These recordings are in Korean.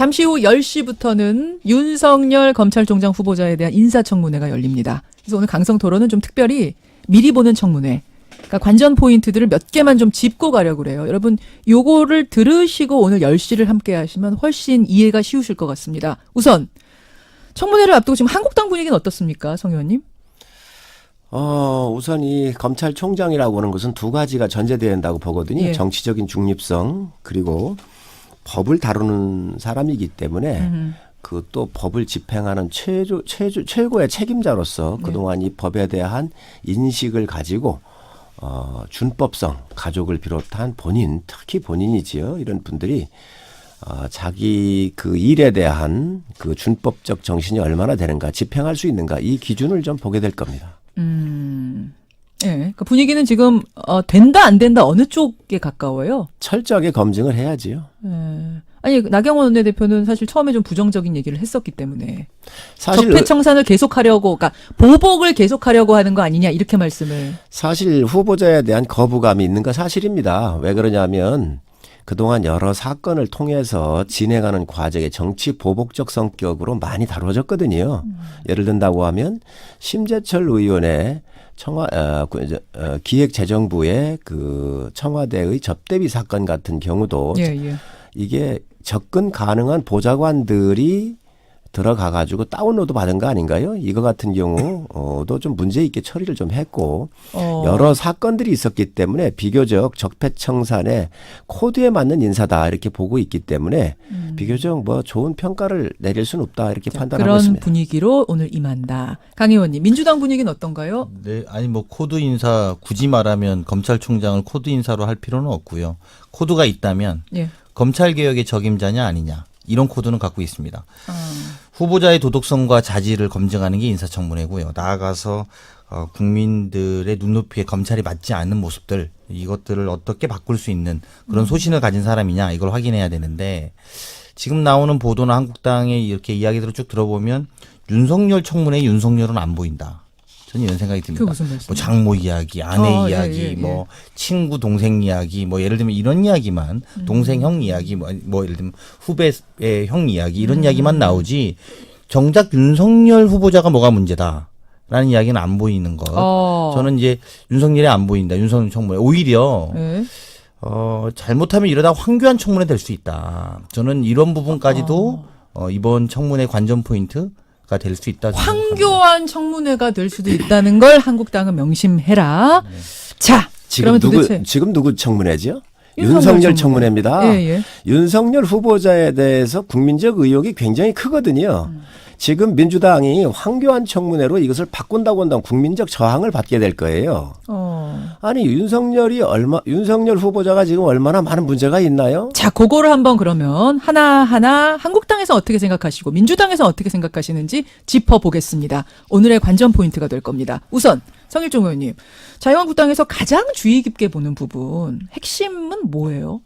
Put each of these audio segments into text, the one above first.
잠시 후 10시부터는 윤석열 검찰총장 후보자에 대한 인사청문회가 열립니다. 그래서 오늘 강성토론은 좀 특별히 미리 보는 청문회. 그러니까 관전 포인트들을 몇 개만 좀 짚고 가려고 그래요. 여러분 요거를 들으시고 오늘 10시를 함께 하시면 훨씬 이해가 쉬우실 것 같습니다. 우선 청문회를 앞두고 지금 한국당 분위기는 어떻습니까? 성 의원님? 우선 이 검찰총장이라고 하는 것은 두 가지가 전제되어야 된다고 보거든요. 예. 정치적인 중립성 그리고 법을 다루는 사람이기 때문에 그 또 법을 집행하는 최고의 책임자로서 그동안 이 법에 대한 인식을 가지고 준법성, 가족을 비롯한 본인, 특히 본인이지요. 이런 분들이 자기 그 일에 대한 그 준법적 정신이 얼마나 되는가, 집행할 수 있는가, 이 기준을 좀 보게 될 겁니다. 예. 그 분위기는 지금 된다 안 된다 어느 쪽에 가까워요? 철저하게 검증을 해야지요. 예. 아니 나경원 원내대표는 사실 처음에 좀 부정적인 얘기를 했었기 때문에 사실 적폐청산을 계속하려고, 그러니까 보복을 계속하려고 하는 거 아니냐 이렇게 말씀을. 사실 후보자에 대한 거부감이 있는 건 사실입니다. 왜 그러냐면 그동안 여러 사건을 통해서 진행하는 과정에 정치 보복적 성격으로 많이 다뤄졌거든요. 예를 든다고 하면 심재철 의원의 기획재정부의 그 청와대의 접대비 사건 같은 경우도 예. 이게 접근 가능한 보좌관들이 들어가 가지고 다운로드 받은 거 아닌가요? 이거 같은 경우도 좀 문제 있게 처리를 좀 했고 여러 사건들이 있었기 때문에 비교적 적폐청산의 코드에 맞는 인사다 이렇게 보고 있기 때문에 비교적 뭐 좋은 평가를 내릴 수는 없다 이렇게 판단하고 그런 있습니다. 분위기로 오늘 임한다. 강 의원님, 민주당 분위기는 어떤가요? 네, 아니 뭐 코드 인사 굳이 말하면 검찰총장을 코드 인사로 할 필요는 없고요. 코드가 있다면 예. 검찰 개혁의 적임자냐 아니냐 이런 코드는 갖고 있습니다. 후보자의 도덕성과 자질을 검증하는 게 인사청문회고요. 나아가서 국민들의 눈높이에 검찰이 맞지 않는 모습들 이것들을 어떻게 바꿀 수 있는 그런 소신을 가진 사람이냐 이걸 확인해야 되는데 지금 나오는 보도나 한국당의 이렇게 이야기들을 쭉 들어보면 윤석열 청문회에 윤석열은 안 보인다. 저는 이런 생각이 듭니다. 그게 무슨 말씀이에요? 뭐 장모 이야기, 아내 이야기, 예. 뭐 친구 동생 이야기, 뭐 예를 들면 이런 이야기만 동생 형 이야기, 뭐 예를 들면 후배의 형 이야기 이런 이야기만 나오지 정작 윤석열 후보자가 뭐가 문제다라는 이야기는 안 보이는 것. 저는 이제 윤석열이 안 보인다. 윤석열 청문회 오히려 예. 잘못하면 이러다 황교안 청문회 될 수 있다. 저는 이런 부분까지도 이번 청문회 관전 포인트가 될 수 있다. 황교안 청문회가 될 수도 있다는 걸 한국당은 명심해라. 자, 지금 그러면 도대체 지금 누구 청문회죠? 윤석열 윤석열 청문회입니다. 예. 윤석열 후보자에 대해서 국민적 의혹이 굉장히 크거든요. 지금 민주당이 황교안 청문회로 이것을 바꾼다고 한다면 국민적 저항을 받게 될 거예요. 아니 윤석열 후보자가 지금 얼마나 많은 문제가 있나요? 자, 그거를 한번 그러면 하나하나 한국당에서 어떻게 생각하시고 민주당에서 어떻게 생각하시는지 짚어보겠습니다. 오늘의 관전 포인트가 될 겁니다. 우선 성일종 의원님, 자유한국당에서 가장 주의 깊게 보는 부분, 핵심은 뭐예요?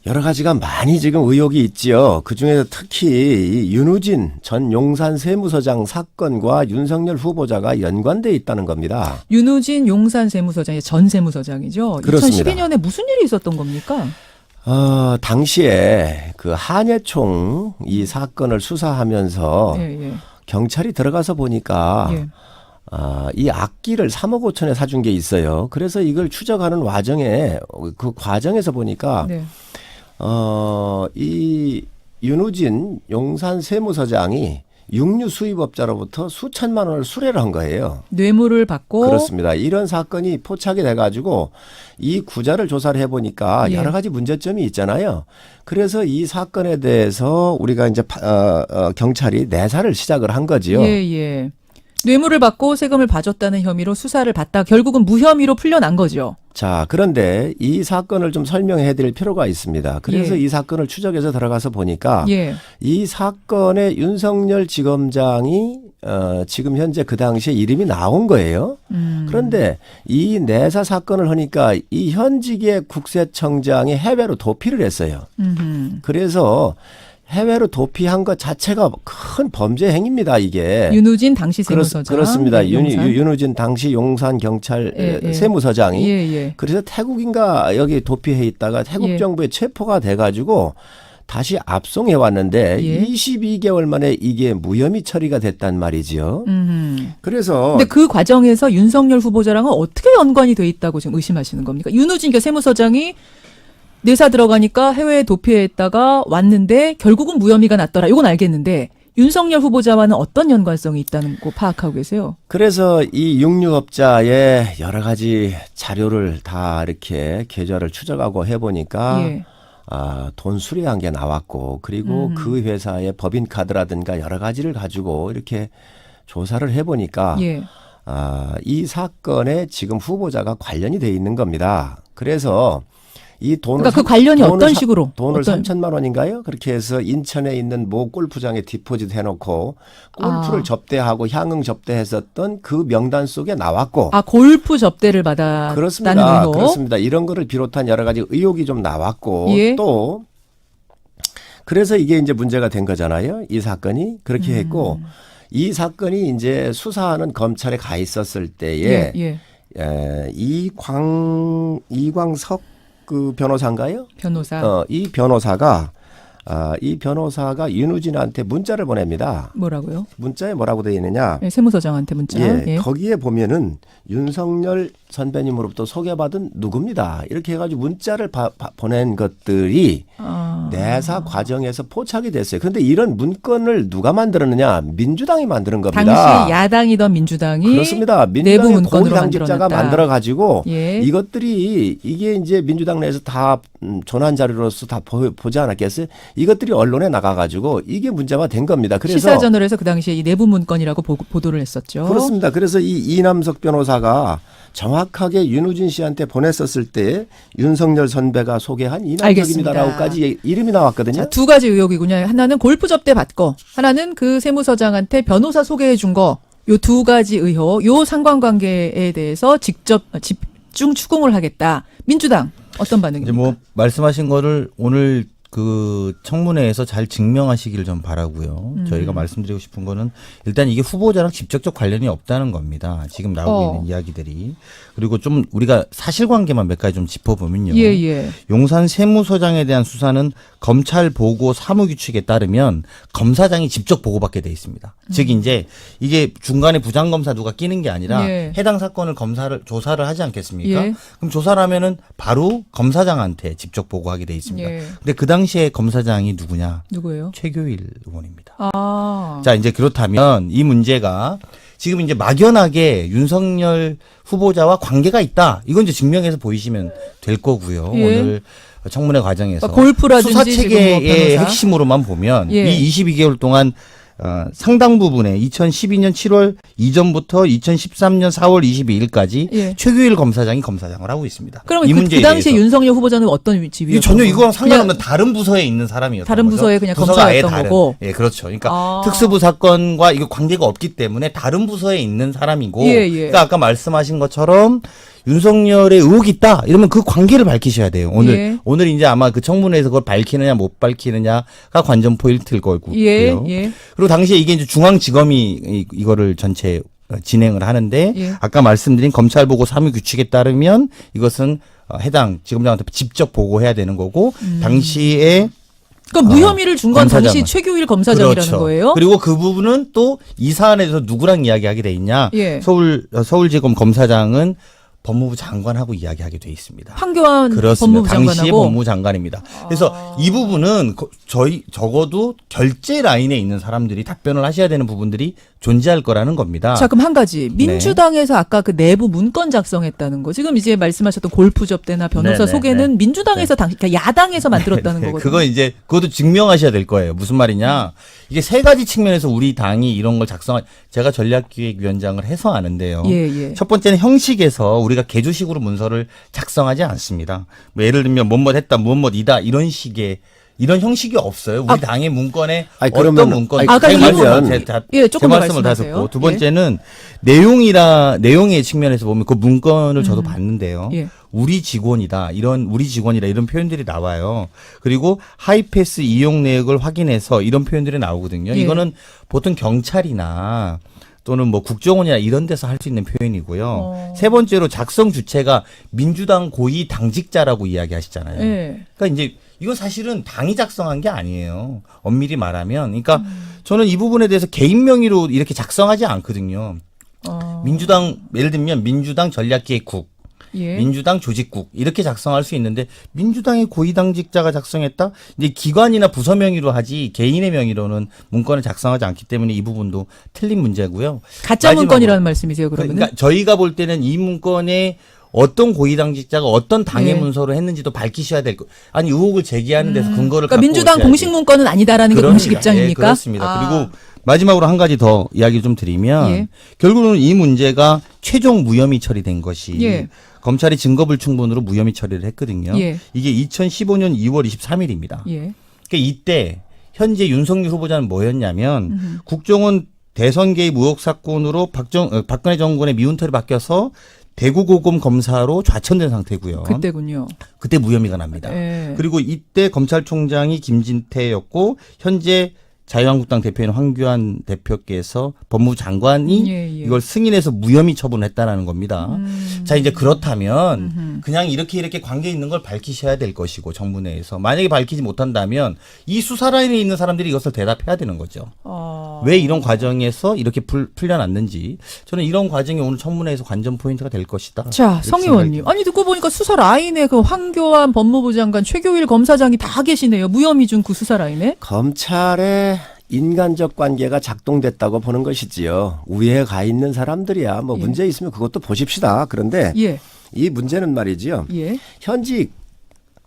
여러 가지가 많이 지금 의혹이 있지요. 그중에서 특히 이 윤우진 전 용산 세무서장 사건과 윤석열 후보자가 연관돼 있다는 겁니다. 윤우진 용산 세무서장의 전 세무서장이죠. 그렇습니다. 2012년에 무슨 일이 있었던 겁니까? 당시에 그 한예총 이 사건을 수사하면서 예. 경찰이 들어가서 보니까 예. 이 악기를 3억 5천에 사준 게 있어요. 그래서 이걸 추적하는 그 과정에서 보니까 네. 이 윤우진 용산 세무서장이 육류 수입업자로부터 수천만 원을 수뢰를 한 거예요. 뇌물을 받고. 그렇습니다. 이런 사건이 포착이 돼가지고 이 구자를 조사를 해보니까 예. 여러 가지 문제점이 있잖아요. 그래서 이 사건에 대해서 우리가 이제 경찰이 내사를 시작을 한 거지요. 예. 뇌물을 받고 세금을 봐줬다는 혐의로 수사를 받다 결국은 무혐의로 풀려난 거죠. 자, 그런데 이 사건을 좀 설명해 드릴 필요가 있습니다. 그래서 예. 이 사건을 추적해서 들어가서 보니까 예. 이 사건에 윤석열 지검장이 지금 현재 그 당시에 이름이 나온 거예요. 그런데 이 내사 사건을 하니까 이 현직의 국세청장이 해외로 도피를 했어요. 그래서 해외로 도피한 것 자체가 큰 범죄 행위입니다, 이게. 윤우진 당시 세무서장. 그렇습니다. 네, 용산. 윤우진 당시 용산 경찰 예. 세무서장이. 예. 그래서 태국인가 여기 도피해 있다가 태국 예. 정부에 체포가 돼가지고 다시 압송해 왔는데 예. 22개월 만에 이게 무혐의 처리가 됐단 말이지요. 그래서 근데 그 과정에서 윤석열 후보자랑은 어떻게 연관이 돼 있다고 지금 의심하시는 겁니까? 윤우진 세무서장이 내사 들어가니까 해외에 도피했다가 왔는데 결국은 무혐의가 났더라. 이건 알겠는데 윤석열 후보자와는 어떤 연관성이 있다는 거 파악하고 계세요? 그래서 이 육류업자의 여러 가지 자료를 다 이렇게 계좌를 추적하고 해보니까 예. 돈 수리한 게 나왔고 그리고 그 회사의 법인 카드라든가 여러 가지를 가지고 이렇게 조사를 해보니까 예. 이 사건에 지금 후보자가 관련이 돼 있는 겁니다. 그래서 이 돈을 그러니까 그 관련이 어떤 식으로? 돈을 어떤- 3천만 원인가요? 그렇게 해서 인천에 있는 모 골프장에 디포짓 해놓고 골프를 접대하고 향응 접대했었던 그 명단 속에 나왔고 골프 접대를 받았다는 그렇습니다. 의혹. 그렇습니다. 이런 거를 비롯한 여러 가지 의혹이 좀 나왔고 예. 또 그래서 이게 이제 문제가 된 거잖아요. 이 사건이 그렇게 했고 이 사건이 이제 수사하는 검찰에 가 있었을 때에 예. 이광석 그 변호사인가요? 변호사. 이 변호사가 윤우진한테 문자를 보냅니다. 뭐라고요? 문자에 뭐라고 되어 있느냐? 예, 세무서장한테 문자. 예. 거기에 보면은 윤석열 선배님으로부터 소개받은 누굽니다. 이렇게 해가지고 문자를 보낸 것들이 내사 과정에서 포착이 됐어요. 그런데 이런 문건을 누가 만들었느냐? 민주당이 만드는 겁니다. 당시 야당이던 민주당이 그렇습니다. 내부 민주당의 문건으로 고위당직자가 만들어놨다. 만들어가지고 예. 이것들이 이게 이제 민주당 내에서 다 조난 자료로서 다 보지 않았겠어요? 이것들이 언론에 나가가지고 이게 문제가 된 겁니다. 그래서 시사저널에서 그 당시에 이 내부 문건이라고 보도를 했었죠. 그렇습니다. 그래서 이 이남석 변호사가 정확하게 윤우진 씨한테 보냈었을 때 윤석열 선배가 소개한 이남석입니다라고까지 이름이 나왔거든요. 자, 두 가지 의혹이군요. 하나는 골프 접대 받고, 하나는 그 세무서장한테 변호사 소개해 준 거. 요 두 가지 의혹, 요 상관관계에 대해서 직접 집중 추궁을 하겠다. 민주당 어떤 이제 반응입니까? 뭐 말씀하신 거를 오늘 그 청문회에서 잘 증명하시길 좀 바라고요. 저희가 말씀드리고 싶은 거는 일단 이게 후보자랑 직접적 관련이 없다는 겁니다. 지금 나오고 있는 이야기들이. 그리고 좀 우리가 사실관계만 몇 가지 좀 짚어보면요. 예. 용산 세무서장에 대한 수사는 검찰 보고 사무규칙에 따르면 검사장이 직접 보고받게 돼 있습니다. 즉 이제 이게 중간에 부장검사 누가 끼는 게 아니라 예. 해당 사건을 조사를 하지 않겠습니까? 예. 그럼 조사를 하면은 바로 검사장한테 직접 보고하게 돼 있습니다. 예. 근데 그 당시에 검사장이 누구냐? 누구예요? 최교일 의원입니다. 아. 자, 이제 그렇다면 이 문제가 지금 이제 막연하게 윤석열 후보자와 관계가 있다. 이건 이제 증명해서 보이시면 될 거고요. 예. 오늘 청문회 과정에서 그러니까 골프라든지 수사 지금 뭐 체계의 변호사. 핵심으로만 보면 예. 이 22개월 동안 상당 부분에 2012년 7월 이전부터 2013년 4월 22일까지 예. 최규일 검사장이 검사장을 하고 있습니다. 그러면 이 그 문제에 당시에 대해서. 윤석열 후보자는 어떤 이게 지위였던 전혀 거예요? 이거랑 상관없는 그냥 다른 부서에 있는 사람이었던 다른 거죠. 부서의 그냥 부서가 아예 검사였던 다른. 거고. 예, 그렇죠. 그러니까 아. 특수부 사건과 이거 관계가 없기 때문에 다른 부서에 있는 사람이고. 예. 그러니까 아까 말씀하신 것처럼 윤석열의 의혹이 있다. 이러면 그 관계를 밝히셔야 돼요. 예. 오늘 이제 아마 그 청문회에서 그걸 밝히느냐 못 밝히느냐가 관전 포인트일 거고요. 예. 그리고 당시에 이게 이제 중앙지검이 이거를 전체 진행을 하는데 예. 아까 말씀드린 검찰 보고 사무 규칙에 따르면 이것은 해당 지검장한테 직접 보고해야 되는 거고 당시에 그러니까 무혐의를 준 건 당시 검사장은. 최규일 검사장이라는 그렇죠. 거예요. 그리고 그 부분은 또 이 사안에 대해서 누구랑 이야기하게 돼 있냐? 예. 서울지검 검사장은 법무부 장관하고 이야기하게 돼 있습니다. 황교안 그렇습니다. 법무부 당시의 장관하고 법무부 장관입니다. 그래서 이 부분은 저희 적어도 결제 라인에 있는 사람들이 답변을 하셔야 되는 부분들이 존재할 거라는 겁니다. 자, 그럼 한 가지. 민주당에서 아까 그 내부 문건 작성했다는 거. 지금 이제 말씀하셨던 골프 접대나 변호사 네네, 소개는 민주당에서 그러니까 야당에서 만들었다는 거거든요. 그거 이제 그것도 증명하셔야 될 거예요. 무슨 말이냐? 이게 세 가지 측면에서 우리 당이 이런 걸 제가 전략기획위원장을 해서 아는데요. 예. 첫 번째는 형식에서 우리가 개조식으로 문서를 작성하지 않습니다. 뭐 예를 들면 뭐뭐했다, 뭐뭐이다 이런 식의 이런 형식이 없어요. 우리 당의 문건에 아니, 어떤 그러면- 문건? 아니, 아까 제 이분- 말씀을 예, 조금 제 더 말씀을 다 말씀하세요. 듣고 두 번째는 내용의 측면에서 보면 그 문건을 저도 봤는데요. 예. 우리 직원이다 이런 표현들이 나와요. 그리고 하이패스 이용 내역을 확인해서 이런 표현들이 나오거든요. 예. 이거는 보통 경찰이나 또는 뭐 국정원이나 이런 데서 할 수 있는 표현이고요. 세 번째로 작성 주체가 민주당 고위 당직자라고 이야기하시잖아요. 예. 그러니까 이제 이건 사실은 당이 작성한 게 아니에요. 엄밀히 말하면. 그러니까 저는 이 부분에 대해서 개인 명의로 이렇게 작성하지 않거든요. 민주당 예를 들면 민주당 전략기획국, 예. 민주당 조직국 이렇게 작성할 수 있는데 민주당의 고위당직자가 작성했다? 이제 기관이나 부서 명의로 하지 개인의 명의로는 문건을 작성하지 않기 때문에 이 부분도 틀린 문제고요. 가짜 마지막으로. 문건이라는 말씀이세요, 그러면? 그러니까 저희가 볼 때는 이 문건에 어떤 고위당직자가 어떤 당의 예. 문서로 했는지도 밝히셔야 될 거. 아니 의혹을 제기하는 데서 근거를 그러니까 갖고 민주당 오셔야지. 공식 문건은 아니다라는 게 공식 그럽니다. 입장입니까? 예, 그렇습니다. 아. 그리고 마지막으로 한 가지 더 이야기 좀 드리면 예. 결국은 이 문제가 최종 무혐의 처리된 것이 예. 검찰이 증거불충분으로 무혐의 처리를 했거든요. 예. 이게 2015년 2월 23일입니다. 예. 그러니까 이때 현재 윤석열 후보자는 뭐였냐면 국정원 대선 개입 의혹 사건으로 박근혜 정권의 미운털이 바뀌어서 대구고검 검사로 좌천된 상태고요. 그때군요. 그때 무혐의가 납니다. 예. 그리고 이때 검찰총장이 김진태였고 현재 자유한국당 대표인 황교안 대표께서 법무부 장관이 예, 예. 이걸 승인해서 무혐의 처분했다라는 겁니다. 자 이제 그렇다면 그냥 이렇게 관계 있는 걸 밝히셔야 될 것이고 정부 내에서 만약에 밝히지 못한다면 이 수사 라인에 있는 사람들이 이것을 대답해야 되는 거죠. 왜 이런 과정에서 이렇게 풀려났는지 저는 이런 과정이 오늘 청문회에서 관전 포인트가 될 것이다. 자, 이렇게 성 생각이 의원님. 듭니다. 아니, 듣고 보니까 수사 라인에 그 황교안 법무부 장관, 최교일 검사장이 다 계시네요. 무혐의 중 그 수사 라인에. 검찰의 인간적 관계가 작동됐다고 보는 것이지요. 우회에 가 있는 사람들이야. 뭐 예. 문제 있으면 그것도 보십시다. 그런데 예. 이 문제는 말이지요. 예. 현직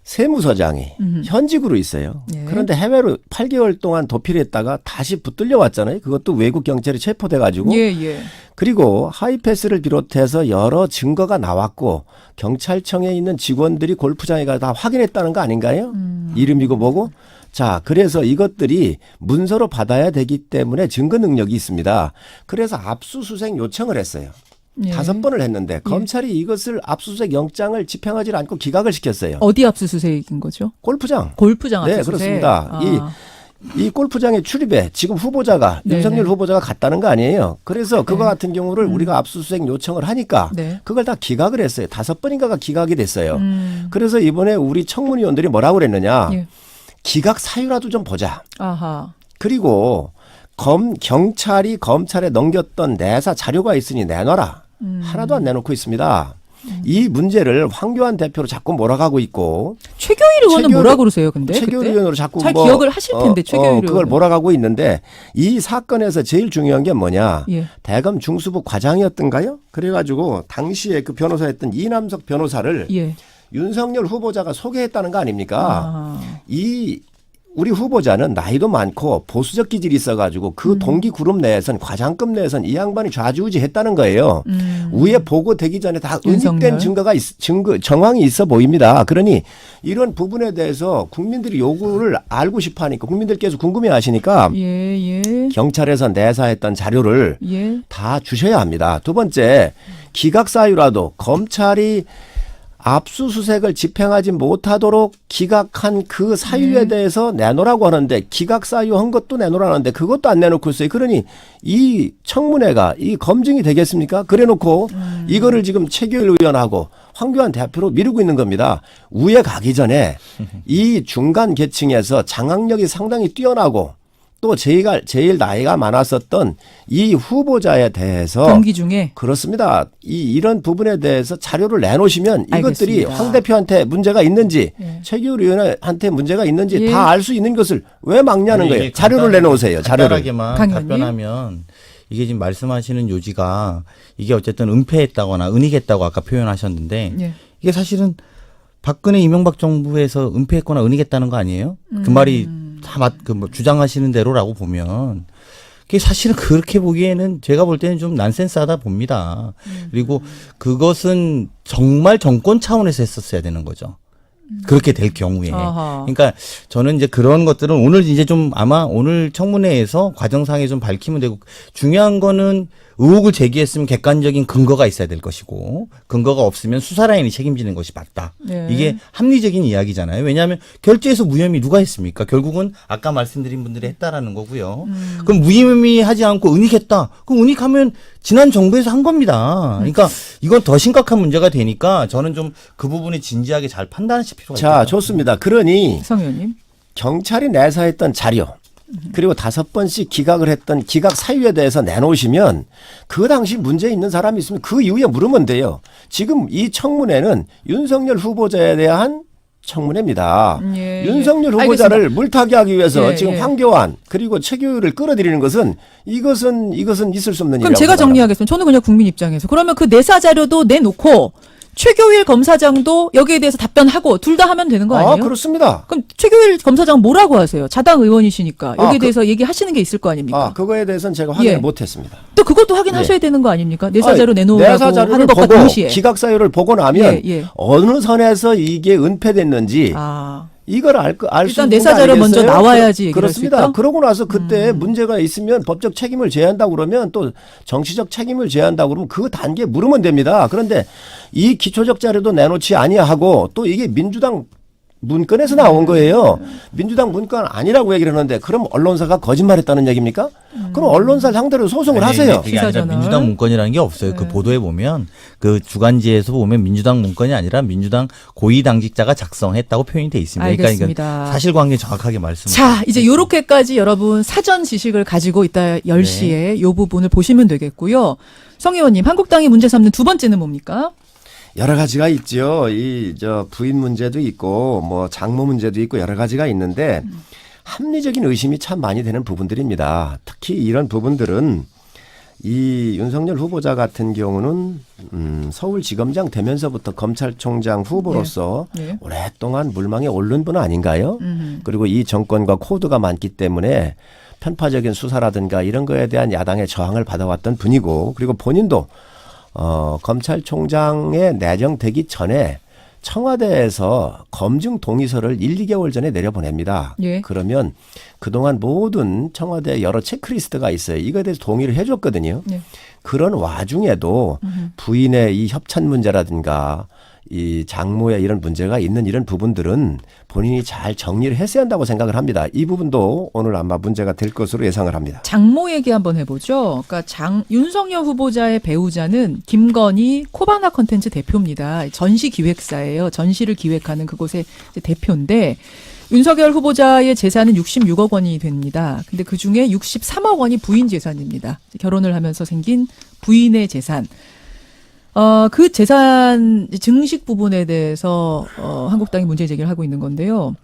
세무서장이 현직으로 있어요. 예. 그런데 해외로 8개월 동안 도피를 했다가 다시 붙들려 왔잖아요. 그것도 외국 경찰이 체포돼 가지고. 예, 예. 그리고 하이패스를 비롯해서 여러 증거가 나왔고 경찰청에 있는 직원들이 골프장에 가서 다 확인했다는 거 아닌가요? 이름이고 뭐고. 자, 그래서 이것들이 문서로 받아야 되기 때문에 증거 능력이 있습니다. 그래서 압수수색 요청을 했어요. 예. 5번을 했는데 검찰이 이것을 압수수색 영장을 집행하지 않고 기각을 시켰어요. 어디 압수수색인 거죠? 골프장. 골프장 네, 압수수색. 그렇습니다. 아. 이 골프장에 출입에 지금 후보자가 네네. 윤석열 후보자가 갔다는 거 아니에요. 그래서 그거 같은 경우를 우리가 압수수색 요청을 하니까 네. 그걸 다 기각을 했어요. 5번인가가 기각이 됐어요. 그래서 이번에 우리 청문위원들이 뭐라고 그랬느냐. 예. 기각 사유라도 좀 보자. 아하. 그리고 경찰이 검찰에 넘겼던 내사 자료가 있으니 내놔라. 하나도 안 내놓고 있습니다. 이 문제를 황교안 대표로 자꾸 몰아가고 있고 최교일 의원은 뭐라 그러세요, 근데? 최교일 그때? 의원으로 자꾸 잘 기억을 하실 텐데, 최교일 의원. 그걸 몰아가고 있는데 이 사건에서 제일 중요한 게 뭐냐. 예. 대검 중수부 과장이었던가요? 그래가지고 당시에 그 변호사였던 이남석 변호사를 예. 윤석열 후보자가 소개했다는 거 아닙니까? 아. 우리 후보자는 나이도 많고 보수적 기질이 있어가지고 그 동기 그룹 내에선 과장급 내에선 이 양반이 좌지우지했다는 거예요. 위에 보고되기 전에 다 윤석열. 은닉된 정황이 있어 보입니다. 그러니 이런 부분에 대해서 국민들이 요구를 알고 싶어하니까 국민들께서 궁금해하시니까 예, 예. 경찰에서 내사했던 자료를 예. 다 주셔야 합니다. 두 번째, 기각 사유라도 검찰이 압수수색을 집행하지 못하도록 기각한 그 사유에 대해서 내놓으라고 하는데 기각 사유 한 것도 내놓으라는데 그것도 안 내놓고 있어요. 그러니 이 청문회가 이 검증이 되겠습니까? 그래놓고 이거를 지금 최교일 의원하고 황교안 대표로 미루고 있는 겁니다. 우에 가기 전에 이 중간 계층에서 장악력이 상당히 뛰어나고 또 제일 나이가 많았었던 이 후보자에 대해서 경기 중에 그렇습니다. 이런 부분에 대해서 자료를 내놓으시면 이것들이 알겠습니다. 황 대표한테 문제가 있는지 예. 최규일 의원한테 문제가 있는지 예. 다 알 수 있는 것을 왜 막냐는 아니, 거예요. 이게 자료를 내놓으세요. 자료를. 간단하게만 강 의원님. 답변하면 이게 지금 말씀하시는 요지가 이게 어쨌든 은폐했다거나 은닉했다고 아까 표현하셨는데 예. 이게 사실은 박근혜 이명박 정부에서 은폐했거나 은닉했다는 거 아니에요? 그 말이 다 주장하시는 대로라고 보면 그게 사실은 그렇게 보기에는 제가 볼 때는 좀 난센스하다 봅니다. 그리고 그것은 정말 정권 차원에서 했었어야 되는 거죠. 그렇게 될 경우에. 아하. 그러니까 저는 이제 그런 것들은 오늘 이제 좀 아마 오늘 청문회에서 과정상에 좀 밝히면 되고 중요한 거는 의혹을 제기했으면 객관적인 근거가 있어야 될 것이고 근거가 없으면 수사라인이 책임지는 것이 맞다. 네. 이게 합리적인 이야기잖아요. 왜냐하면 결재에서 무혐의 누가 했습니까? 결국은 아까 말씀드린 분들이 했다라는 거고요. 그럼 무혐의하지 않고 은닉했다. 그럼 은닉하면 지난 정부에서 한 겁니다. 그러니까 이건 더 심각한 문제가 되니까 저는 좀 그 부분이 진지하게 잘 판단하시 필요가 자, 있겠다. 좋습니다. 그러니 성 의원님. 경찰이 내사했던 자료 그리고 5번씩 기각을 했던 기각 사유에 대해서 내놓으시면 그 당시 문제 있는 사람이 있으면 그 이후에 물으면 돼요. 지금 이 청문회는 윤석열 후보자에 대한 청문회입니다. 예, 윤석열 예. 후보자를 알겠습니다. 물타기 하기 위해서 예, 지금 예. 황교안 그리고 최규일을 끌어들이는 것은 이것은 있을 수 없는 일이라고 그럼 제가 생각합니다. 정리하겠습니다. 저는 그냥 국민 입장에서. 그러면 그 내사 자료도 내놓고 최교일 검사장도 여기에 대해서 답변하고 둘 다 하면 되는 거 아니에요? 그렇습니다. 그럼 최교일 검사장 뭐라고 하세요? 자당 의원이시니까 여기에 그- 대해서 얘기하시는 게 있을 거 아닙니까? 그거에 대해서는 제가 확인을 예. 못했습니다. 또 그것도 확인하셔야 되는 거 아닙니까? 내사 아니, 자료 내놓으라고 내사 자료를 하는 것과 보고 동시에. 기각 사유를 보고 나면 예, 예. 어느 선에서 이게 은폐됐는지 이걸 알수 일단 있는 내사 거 자료 아니겠어요? 먼저 나와야지 얘기를 할수 그렇습니다. 있다? 그러고 나서 그때 문제가 있으면 법적 책임을 져야한다고 그러면 또 정치적 책임을 져야한다고 그러면 그 단계에 물으면 됩니다. 그런데 이 기초적 자료도 내놓지 아니하고 또 이게 민주당 문건에서 나온 거예요. 민주당 문건 아니라고 얘기를 하는데 그럼 언론사가 거짓말했다는 얘기입니까? 그럼 언론사 상대로 소송을 아니, 하세요. 그게 아니라 기사전을. 민주당 문건이라는 게 없어요. 그 보도에 보면 그 주간지에서 보면 민주당 문건이 아니라 민주당 고위 당직자가 작성했다고 표현이 돼 있습니다. 그러니까 알겠습니다. 이건 사실관계 정확하게 말씀. 자, 이제 요렇게까지 여러분 사전 지식을 가지고 있다 10시에 이 부분을 보시면 되겠고요. 성 의원님, 한국당이 문제 삼는 두 번째는 뭡니까? 여러 가지가 있죠. 부인 문제도 있고 뭐 장모 문제도 있고 여러 가지가 있는데 합리적인 의심이 참 많이 되는 부분들입니다. 특히 이런 부분들은 이 윤석열 후보자 같은 경우는 서울지검장 되면서부터 검찰총장 후보로서 예. 오랫동안 물망에 오른 분 아닌가요? 그리고 이 정권과 코드가 많기 때문에 편파적인 수사라든가 이런 거에 대한 야당의 저항을 받아왔던 분이고 그리고 본인도 검찰총장에 내정되기 전에 청와대에서 검증 동의서를 1, 2개월 전에 내려보냅니다. 예. 그러면 그동안 모든 청와대 여러 체크리스트가 있어요. 이거에 대해서 동의를 해줬거든요. 예. 그런 와중에도 부인의 이 협찬 문제라든가 이 장모의 이런 문제가 있는 이런 부분들은 본인이 잘 정리를 했어야 한다고 생각을 합니다. 이 부분도 오늘 아마 문제가 될 것으로 예상을 합니다. 장모 얘기 한번 해보죠. 그러니까 윤석열 후보자의 배우자는 김건희 코바나 컨텐츠 대표입니다. 전시 기획사예요. 전시를 기획하는 그곳의 이제 대표인데 윤석열 후보자의 재산은 66억 원이 됩니다. 근데 그 중에 63억 원이 부인 재산입니다. 결혼을 하면서 생긴 부인의 재산. 그 재산 증식 부분에 대해서 한국당이 문제 제기를 하고 있는 건데요.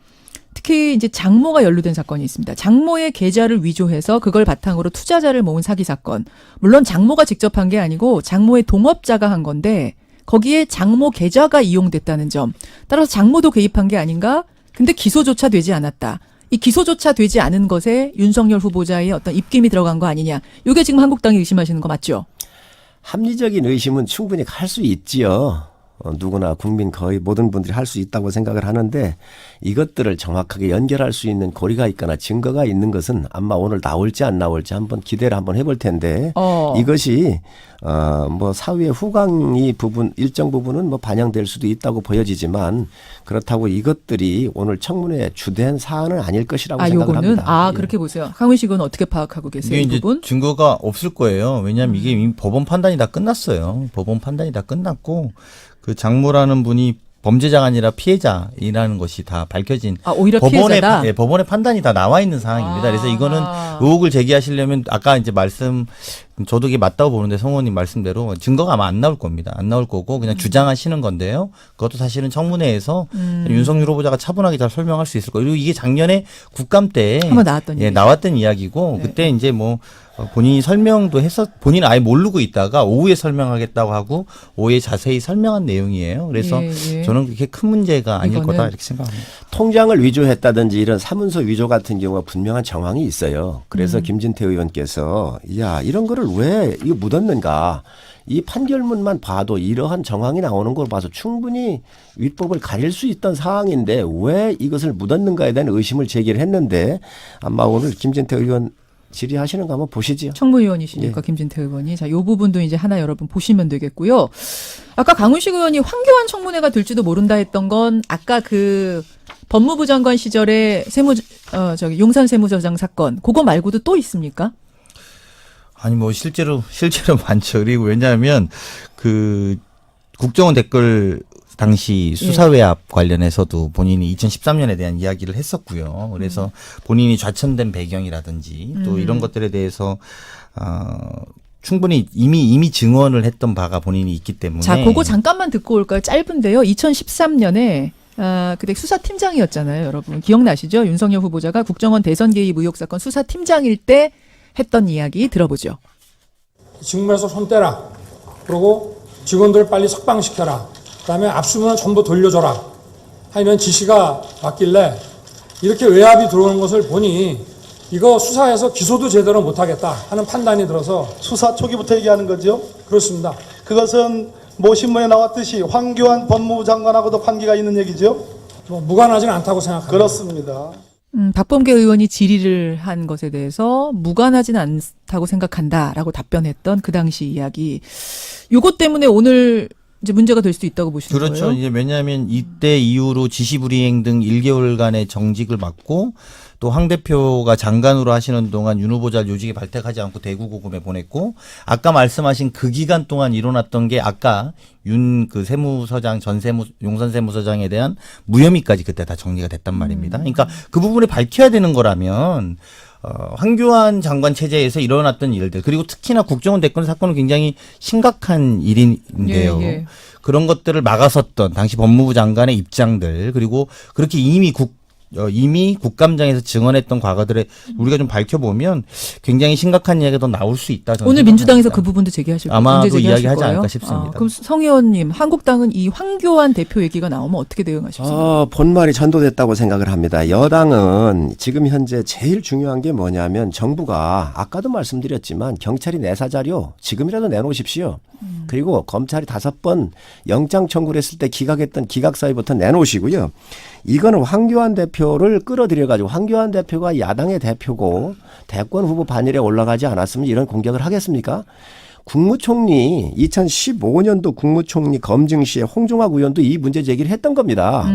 특히 이제 장모가 연루된 사건이 있습니다. 장모의 계좌를 위조해서 그걸 바탕으로 투자자를 모은 사기 사건. 물론 장모가 직접 한 게 아니고 장모의 동업자가 한 건데 거기에 장모 계좌가 이용됐다는 점. 따라서 장모도 개입한 게 아닌가? 근데 기소조차 되지 않았다. 이 기소조차 되지 않은 것에 윤석열 후보자의 어떤 입김이 들어간 거 아니냐. 이게 지금 한국당이 의심하시는 거 맞죠? 합리적인 의심은 충분히 할 수 있지요. 누구나 국민 거의 모든 분들이 할 수 있다고 생각을 하는데 이것들을 정확하게 연결할 수 있는 고리가 있거나 증거가 있는 것은 아마 오늘 나올지 안 나올지 한번 기대를 한번 해볼 텐데 이것이 뭐 사후의 후광이 부분 일정 부분은 뭐 반영될 수도 있다고 보여지지만 그렇다고 이것들이 오늘 청문회의 주된 사안은 아닐 것이라고 생각을 요거는? 합니다. 예. 그렇게 보세요. 강훈식 의원은 어떻게 파악하고 계세요? 이게 이 이제 부분? 증거가 없을 거예요. 왜냐하면 이게 이미 법원 판단이 다 끝났어요. 법원 판단이 다 끝났고 그 장모라는 분이 범죄자가 아니라 피해자이라는 것이 다 밝혀진 오히려 피해자다? 법원의 판단이 다 나와 있는 상황입니다. 그래서 이거는 의혹을 제기하시려면 아까 이제 저도 이게 맞다고 보는데 성 의원님 말씀대로 증거가 아마 안 나올 겁니다. 안 나올 거고 그냥 주장하시는 건데요. 그것도 사실은 청문회에서 윤석열 후보자가 차분하게 잘 설명할 수 있을 거예요. 그리고 이게 작년에 국감 때 한번 나왔던 얘기죠. 나왔던 이야기고 네. 그때 이제 뭐 본인이 설명도 본인은 아예 모르고 있다가 오후에 설명하겠다고 하고 오후에 자세히 설명한 내용이에요. 그래서 예. 저는 그렇게 큰 문제가 아닐 이거는- 거다 이렇게 생각합니다. 통장을 위조했다든지 이런 사문서 위조 같은 경우가 분명한 정황이 있어요. 그래서 김진태 의원께서 이런 거를 왜 이거 묻었는가. 이 판결문만 봐도 이러한 정황이 나오는 걸 봐서 충분히 위법을 가릴 수 있던 사항인데 왜 이것을 묻었는가에 대한 의심을 제기를 했는데 아마 오늘 김진태 의원 질의하시는 거 한번 보시죠. 청무위원이시니까 김진태 의원이. 자, 요 부분도 이제 하나 여러분 보시면 되겠고요. 아까 강훈식 의원이 황교안 청문회가 될지도 모른다 했던 건 아까 그 법무부 장관 시절에 용산 세무저장 사건 그거 말고도 또 있습니까? 아니 뭐 실제로 많죠. 그리고 왜냐하면 그 국정원 댓글 당시 수사외압 관련해서도 본인이 2013년에 대한 이야기를 했었고요. 그래서 본인이 좌천된 배경이라든지 또 이런 것들에 대해서 충분히 이미 증언을 했던 바가 본인이 있기 때문에. 자, 그거 잠깐만 듣고 올까요? 짧은데요. 2013년에 그때 수사팀장이었잖아요, 여러분. 기억나시죠? 윤석열 후보자가 국정원 대선 개입 의혹 사건 수사팀장일 때 했던 이야기 들어보죠. 직무에서 손 떼라. 그리고 직원들 빨리 석방시켜라. 그다음에 압수문은 전부 돌려줘라. 하는 지시가 왔길래 이렇게 외압이 들어오는 것을 보니 이거 수사해서 기소도 제대로 못하겠다 하는 판단이 들어서. 수사 초기부터 얘기하는 거죠? 그렇습니다. 그것은 모 신문에 나왔듯이 황교안 법무부 장관하고도 관계가 있는 얘기죠? 뭐 무관하지는 않다고 생각합니다. 그렇습니다. 박범계 의원이 질의를 한 것에 대해서 무관하지는 않다고 생각한다라고 답변했던 그 당시 이야기. 요것 때문에 오늘 이제 문제가 될 수 있다고 보시는 그렇죠. 거예요? 이제 왜냐하면 이때 이후로 지시불이행 등 1개월간의 정직을 받고 또 황 대표가 장관으로 하시는 동안 윤 후보자를 요직에 발탁하지 않고 대구고검에 보냈고 아까 말씀하신 그 기간 동안 일어났던 게 아까 윤 그 세무서장 용산 세무서장에 대한 무혐의까지 그때 다 정리가 됐단 말입니다. 그러니까 그 부분을 밝혀야 되는 거라면 황교안 장관 체제에서 일어났던 일들 그리고 특히나 국정원 대권 사건은 굉장히 심각한 일인데요. 예, 예. 그런 것들을 막아섰던 당시 법무부 장관의 입장들 그리고 그렇게 이미 국감장에서 증언했던 과거들을 우리가 좀 밝혀보면 굉장히 심각한 이야기가 더 나올 수 있다. 저는 오늘 민주당에서 그 생각합니다. 부분도 제기하실 거예요? 아마도 문제 제기하실 이야기하지 거예요? 않을까 싶습니다. 그럼 성 의원님, 한국당은 이 황교안 대표 얘기가 나오면 어떻게 대응하십니까? 본말이 전도됐다고 생각을 합니다. 여당은 지금 현재 제일 중요한 게 뭐냐면 정부가 아까도 말씀드렸지만 경찰이 내사 자료 지금이라도 내놓으십시오. 그리고 검찰이 5번 영장 청구를 했을 때 기각했던 기각사유부터 내놓으시고요. 이거는 황교안 대표를 끌어들여가지고 황교안 대표가 야당의 대표고 대권 후보 반열에 올라가지 않았으면 이런 공격을 하겠습니까? 국무총리 2015년도 국무총리 검증 시에 홍종학 의원도 이 문제 제기를 했던 겁니다.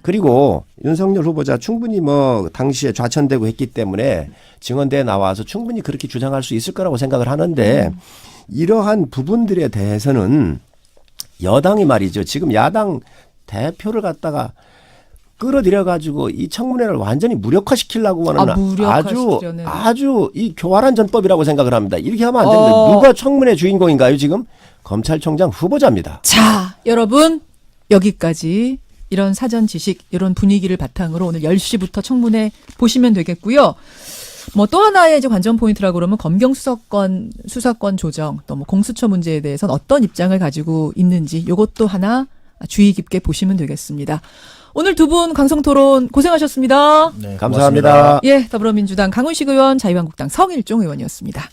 그리고 윤석열 후보자 충분히 뭐 당시에 좌천되고 했기 때문에 증언대에 나와서 충분히 그렇게 주장할 수 있을 거라고 생각을 하는데 이러한 부분들에 대해서는 여당이 말이죠. 지금 야당 대표를 갖다가 끌어들여가지고 이 청문회를 완전히 무력화시키려고 하는 무력화시키려는. 아주 이 교활한 전법이라고 생각을 합니다. 이렇게 하면 안 됩니다. 누가 청문회 주인공인가요? 지금 검찰총장 후보자입니다. 자, 여러분 여기까지 이런 사전 지식, 이런 분위기를 바탕으로 오늘 10시부터 청문회 보시면 되겠고요. 뭐 또 하나의 이제 관전 포인트라고 그러면 검경 수사권 조정, 또 뭐 공수처 문제에 대해서는 어떤 입장을 가지고 있는지 요것도 하나 주의 깊게 보시면 되겠습니다. 오늘 두 분 강성토론 고생하셨습니다. 네, 감사합니다. 예, 더불어민주당 강훈식 의원, 자유한국당 성일종 의원이었습니다.